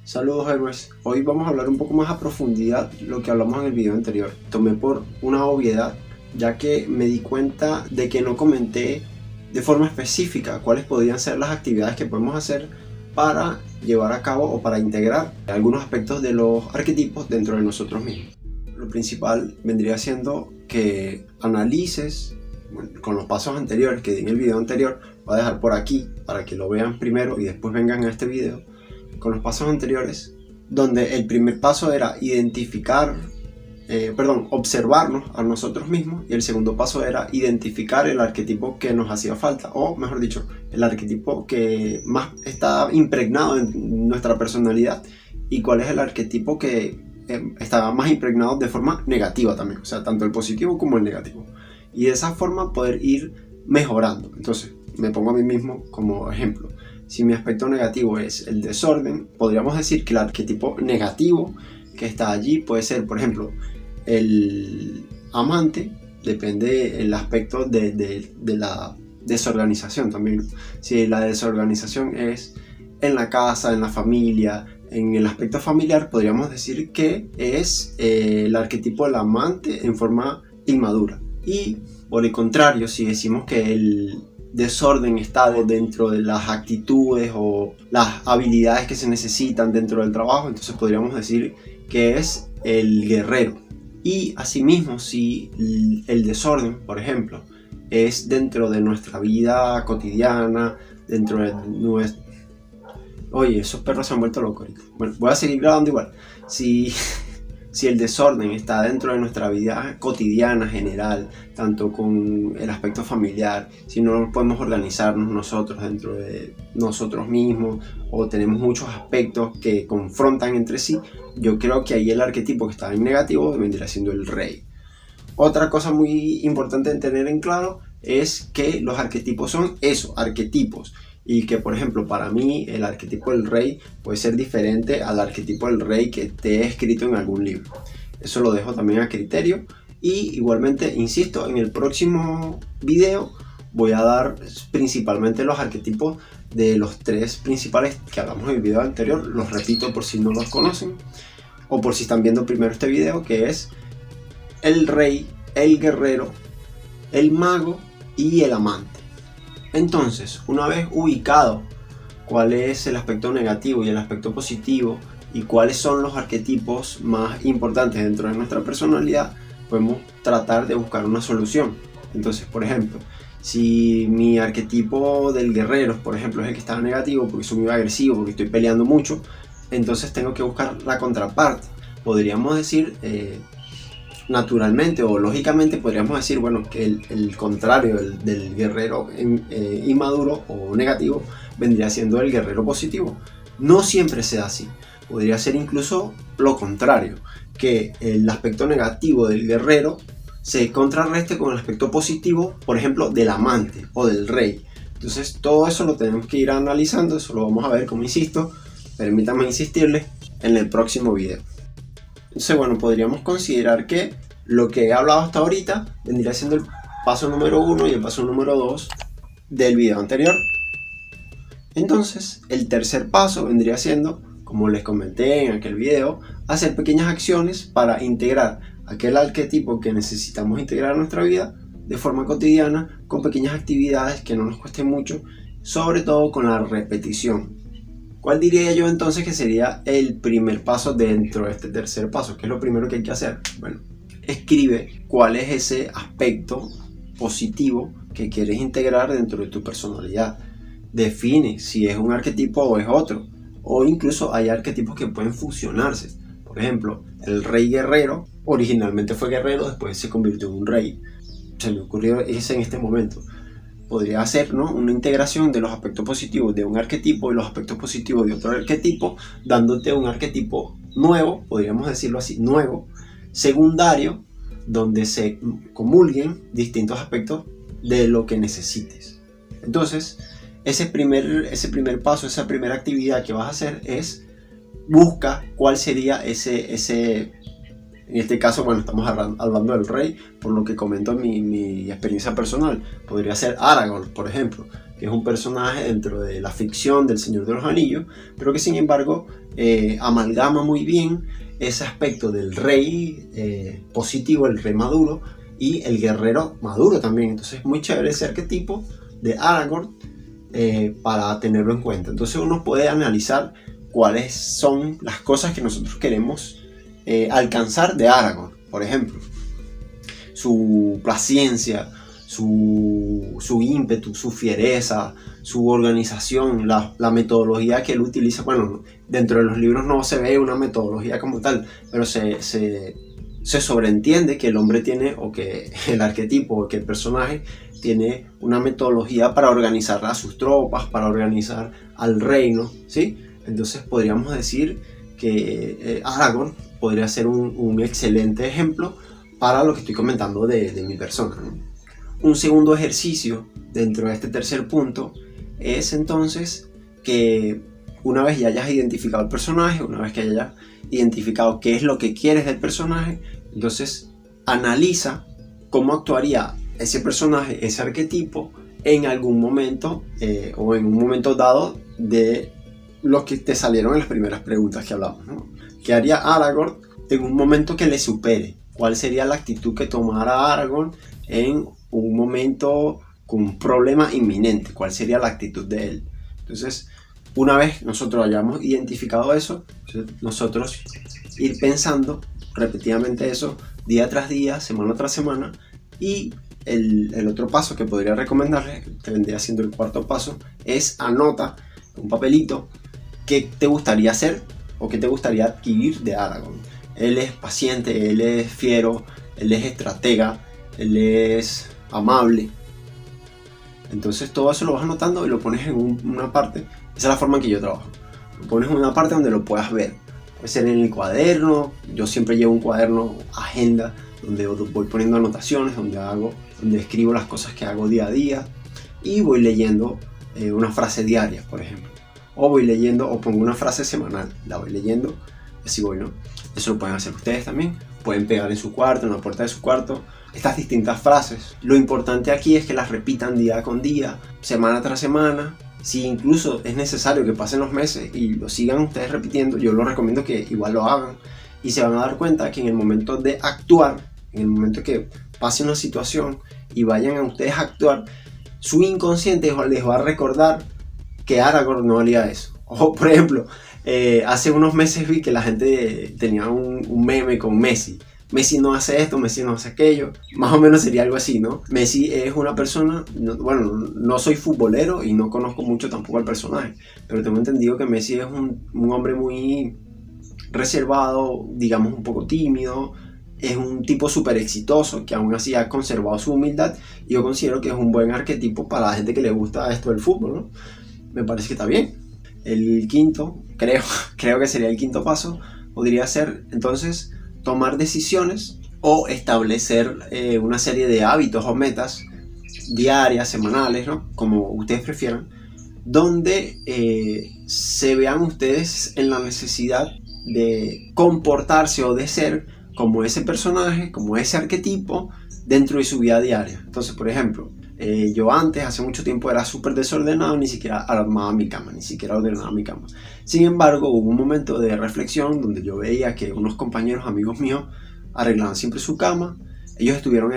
Saludos héroes, hoy vamos a hablar un poco más a profundidad lo que hablamos en el video anterior. Tomé por una obviedad, ya que me di cuenta de que no comenté de forma específica cuáles podrían ser las actividades que podemos hacer para llevar a cabo o para integrar algunos aspectos de los arquetipos dentro de nosotros mismos. Lo principal vendría siendo que analices con los pasos anteriores que di en el video anterior. Voy a dejar por aquí para que lo vean primero y después vengan a este video. Con los pasos anteriores, donde el primer paso era observarnos a nosotros mismos, y el segundo paso era identificar el arquetipo que nos hacía falta, o mejor dicho, el arquetipo que más está impregnado en nuestra personalidad, y cuál es el arquetipo que está más impregnado de forma negativa también, o sea, tanto el positivo como el negativo, y de esa forma poder ir mejorando. Entonces, me pongo a mí mismo como ejemplo. Si mi aspecto negativo es el desorden, podríamos decir que el arquetipo negativo que está allí puede ser, por ejemplo, el amante. Depende el aspecto de la desorganización también. Si la desorganización es en la casa, en la familia, en el aspecto familiar, podríamos decir que es el arquetipo del amante en forma inmadura. Y por el contrario, si decimos que el desorden está dentro de las actitudes o las habilidades que se necesitan dentro del trabajo, entonces podríamos decir que es el guerrero. Y asimismo, si el desorden, por ejemplo, es dentro de nuestra vida cotidiana, dentro de nuestro... Oye, esos perros se han vuelto locos ahorita. Bueno, voy a seguir grabando igual. Si el desorden está dentro de nuestra vida cotidiana general, tanto con el aspecto familiar, si no podemos organizarnos nosotros dentro de nosotros mismos, o tenemos muchos aspectos que confrontan entre sí, yo creo que ahí el arquetipo que está en negativo vendría siendo el rey. Otra cosa muy importante de tener en claro es que los arquetipos son eso, arquetipos. Y que, por ejemplo, para mí el arquetipo del rey puede ser diferente al arquetipo del rey que te he escrito en algún libro. Eso lo dejo también a criterio. Y igualmente, insisto, en el próximo video voy a dar principalmente los arquetipos de los tres principales que hablamos en el video anterior. Los repito por si no los conocen, o por si están viendo primero este video, que es el rey, el guerrero, el mago y el amante. Entonces, una vez ubicado cuál es el aspecto negativo y el aspecto positivo, y cuáles son los arquetipos más importantes dentro de nuestra personalidad, podemos tratar de buscar una solución. Entonces, por ejemplo, si mi arquetipo del guerrero, por ejemplo, es el que está negativo porque soy muy agresivo, porque estoy peleando mucho, entonces tengo que buscar la contraparte. Podríamos decir... naturalmente o lógicamente podríamos decir, bueno, que el contrario del guerrero inmaduro o negativo vendría siendo el guerrero positivo. No siempre sea así, podría ser incluso lo contrario, que el aspecto negativo del guerrero se contrarreste con el aspecto positivo, por ejemplo, del amante o del rey. Entonces todo eso lo tenemos que ir analizando, eso lo vamos a ver, como insisto, permítanme insistirles, en el próximo video. Entonces, bueno, podríamos considerar que lo que he hablado hasta ahorita vendría siendo el paso número 1 y el paso número 2 del video anterior. Entonces, el tercer paso vendría siendo, como les comenté en aquel video, hacer pequeñas acciones para integrar aquel arquetipo que necesitamos integrar a nuestra vida de forma cotidiana, con pequeñas actividades que no nos cuesten mucho, sobre todo con la repetición. ¿Cuál diría yo entonces que sería el primer paso dentro de este tercer paso? ¿Qué es lo primero que hay que hacer? Bueno, escribe cuál es ese aspecto positivo que quieres integrar dentro de tu personalidad. Define si es un arquetipo o es otro. O incluso hay arquetipos que pueden fusionarse. Por ejemplo, el rey guerrero originalmente fue guerrero, después se convirtió en un rey. Se me ocurrió ese en este momento. Podría ser, ¿no?, una integración de los aspectos positivos de un arquetipo y los aspectos positivos de otro arquetipo, dándote un arquetipo nuevo, podríamos decirlo así, nuevo, secundario, donde se comulguen distintos aspectos de lo que necesites. Entonces, ese primer paso, esa primera actividad que vas a hacer es busca cuál sería ese en este caso, bueno, estamos hablando del rey, por lo que comento mi experiencia personal. Podría ser Aragorn, por ejemplo, que es un personaje dentro de la ficción del Señor de los Anillos, pero que sin embargo amalgama muy bien ese aspecto del rey positivo, el rey maduro, y el guerrero maduro también. Entonces es muy chévere ese arquetipo de Aragorn para tenerlo en cuenta. Entonces uno puede analizar cuáles son las cosas que nosotros queremos alcanzar de Aragorn. Por ejemplo, su paciencia, su ímpetu, su fiereza, su organización, la metodología que él utiliza. Bueno, dentro de los libros no se ve una metodología como tal, pero se sobreentiende que el hombre tiene, o que el arquetipo, o que el personaje tiene una metodología para organizar a sus tropas, para organizar al reino, ¿sí? Entonces podríamos decir que Aragorn podría ser un excelente ejemplo para lo que estoy comentando de mi persona, ¿no? Un segundo ejercicio dentro de este tercer punto es entonces que una vez ya hayas identificado el personaje, una vez que hayas identificado qué es lo que quieres del personaje, entonces analiza cómo actuaría ese personaje, ese arquetipo, en algún momento o en un momento dado de los que te salieron en las primeras preguntas que hablamos, ¿no? ¿Qué haría Aragorn en un momento que le supere? ¿Cuál sería la actitud que tomara Aragorn en un momento con un problema inminente? ¿Cuál sería la actitud de él? Entonces, una vez nosotros hayamos identificado eso, nosotros ir pensando repetidamente eso día tras día, semana tras semana. Y el otro paso que podría recomendarles, que vendría siendo el cuarto paso, es anota en un papelito qué te gustaría hacer o qué te gustaría adquirir de Aragorn. Él es paciente, él es fiero, él es estratega, él es amable. Entonces todo eso lo vas anotando y lo pones en una parte. Esa es la forma en que yo trabajo. Lo pones en una parte donde lo puedas ver. Puede ser en el cuaderno. Yo siempre llevo un cuaderno, agenda, donde voy poniendo anotaciones, donde escribo las cosas que hago día a día. Y voy leyendo una frase diaria, por ejemplo. O voy leyendo, o pongo una frase semanal. La voy leyendo, así voy, ¿no? Eso lo pueden hacer ustedes también. Pueden pegar en su cuarto, en la puerta de su cuarto, estas distintas frases. Lo importante aquí es que las repitan día con día, semana tras semana. Si incluso es necesario que pasen los meses y lo sigan ustedes repitiendo, yo les recomiendo que igual lo hagan. Y se van a dar cuenta que en el momento de actuar, en el momento que pase una situación y vayan a ustedes a actuar, su inconsciente les va a recordar que Aragorn no haría eso. O por ejemplo, hace unos meses vi que la gente tenía un meme con Messi. Messi no hace esto, Messi no hace aquello. Más o menos sería algo así, ¿no? Messi es una persona, no soy futbolero y no conozco mucho tampoco al personaje, pero tengo entendido que Messi es un hombre muy reservado, digamos un poco tímido. Es un tipo súper exitoso que aún así ha conservado su humildad, y yo considero que es un buen arquetipo para la gente que le gusta esto del fútbol, ¿no? Me parece que está bien. El quinto, creo que sería el quinto paso, podría ser entonces tomar decisiones o establecer una serie de hábitos o metas diarias, semanales, ¿no? Como ustedes prefieran, donde se vean ustedes en la necesidad de comportarse o de ser como ese personaje, como ese arquetipo dentro de su vida diaria. Entonces, por ejemplo, yo antes, hace mucho tiempo, era súper desordenado, ni siquiera armaba mi cama, ni siquiera ordenaba mi cama. Sin embargo, hubo un momento de reflexión donde yo veía que unos compañeros, amigos míos, arreglaban siempre su cama. Ellos estuvieron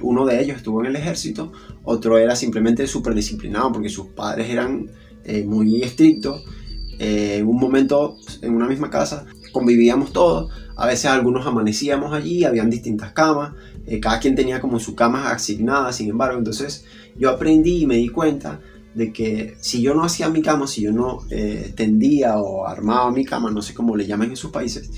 uno de ellos estuvo en el ejército, otro era simplemente súper disciplinado porque sus padres eran muy estrictos. En un momento, en una misma casa, convivíamos todos. A veces algunos amanecíamos allí, habían distintas camas, cada quien tenía como su cama asignada. Sin embargo, entonces yo aprendí y me di cuenta de que si yo no hacía mi cama, si yo no tendía o armaba mi cama, no sé cómo le llaman en sus países,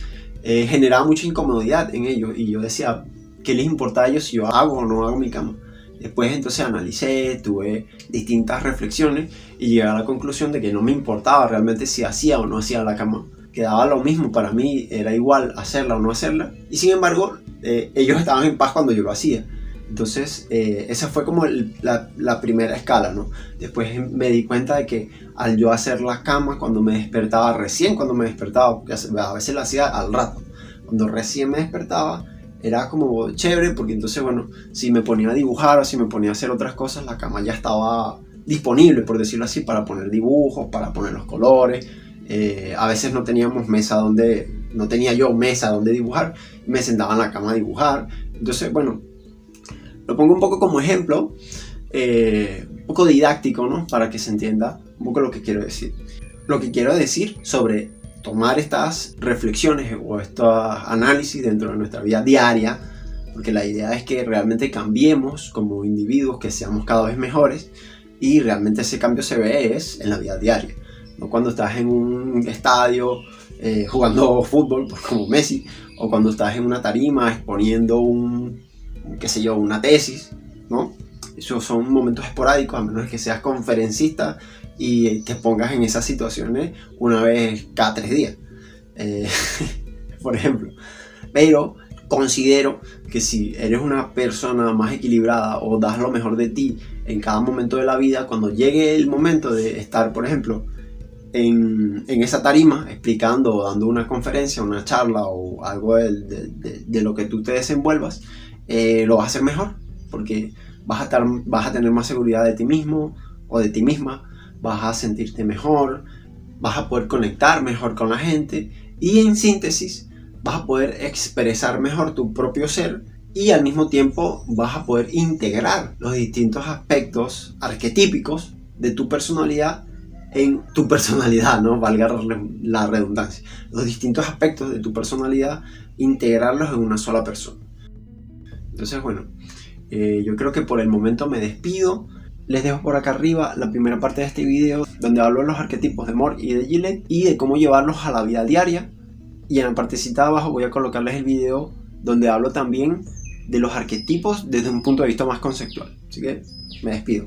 generaba mucha incomodidad en ellos, y yo decía, ¿qué les importa a ellos si yo hago o no hago mi cama? Después entonces analicé, tuve distintas reflexiones y llegué a la conclusión de que no me importaba realmente si hacía o no hacía la cama. Quedaba lo mismo, para mí era igual hacerla o no hacerla, y sin embargo ellos estaban en paz cuando yo lo hacía. Entonces esa fue como la primera escala, ¿no? Después me di cuenta de que al yo hacer la cama cuando me despertaba, porque a veces la hacía al rato, cuando recién me despertaba, era como chévere, porque entonces, bueno, si me ponía a dibujar o si me ponía a hacer otras cosas, la cama ya estaba disponible, por decirlo así, para poner dibujos, para poner los colores. A veces no tenía yo mesa donde dibujar, me sentaba en la cama a dibujar. Entonces, bueno, lo pongo un poco como ejemplo, un poco didáctico, ¿no? Para que se entienda un poco lo que quiero decir. Lo que quiero decir sobre tomar estas reflexiones o estos análisis dentro de nuestra vida diaria, porque la idea es que realmente cambiemos como individuos, que seamos cada vez mejores, y realmente ese cambio se ve en la vida diaria, no cuando estás en un estadio jugando fútbol como Messi, o cuando estás en una tarima exponiendo una tesis, ¿no? Esos son momentos esporádicos, a menos que seas conferencista y te pongas en esas situaciones una vez cada 3 días, por ejemplo. Pero considero que si eres una persona más equilibrada o das lo mejor de ti en cada momento de la vida, cuando llegue el momento de estar, por ejemplo, en esa tarima explicando o dando una conferencia, una charla o algo de lo que tú te desenvuelvas, lo vas a hacer mejor, porque vas a tener más seguridad de ti mismo o de ti misma, vas a sentirte mejor, vas a poder conectar mejor con la gente y, en síntesis, vas a poder expresar mejor tu propio ser y al mismo tiempo vas a poder integrar los distintos aspectos arquetípicos de tu personalidad en tu personalidad, ¿no? Valga la redundancia. Los distintos aspectos de tu personalidad, integrarlos en una sola persona. Entonces, bueno, yo creo que por el momento me despido. Les dejo por acá arriba la primera parte de este video, donde hablo de los arquetipos de Moore y de Gillette y de cómo llevarlos a la vida diaria. Y en la partecita de abajo voy a colocarles el video donde hablo también de los arquetipos desde un punto de vista más conceptual. Así que me despido.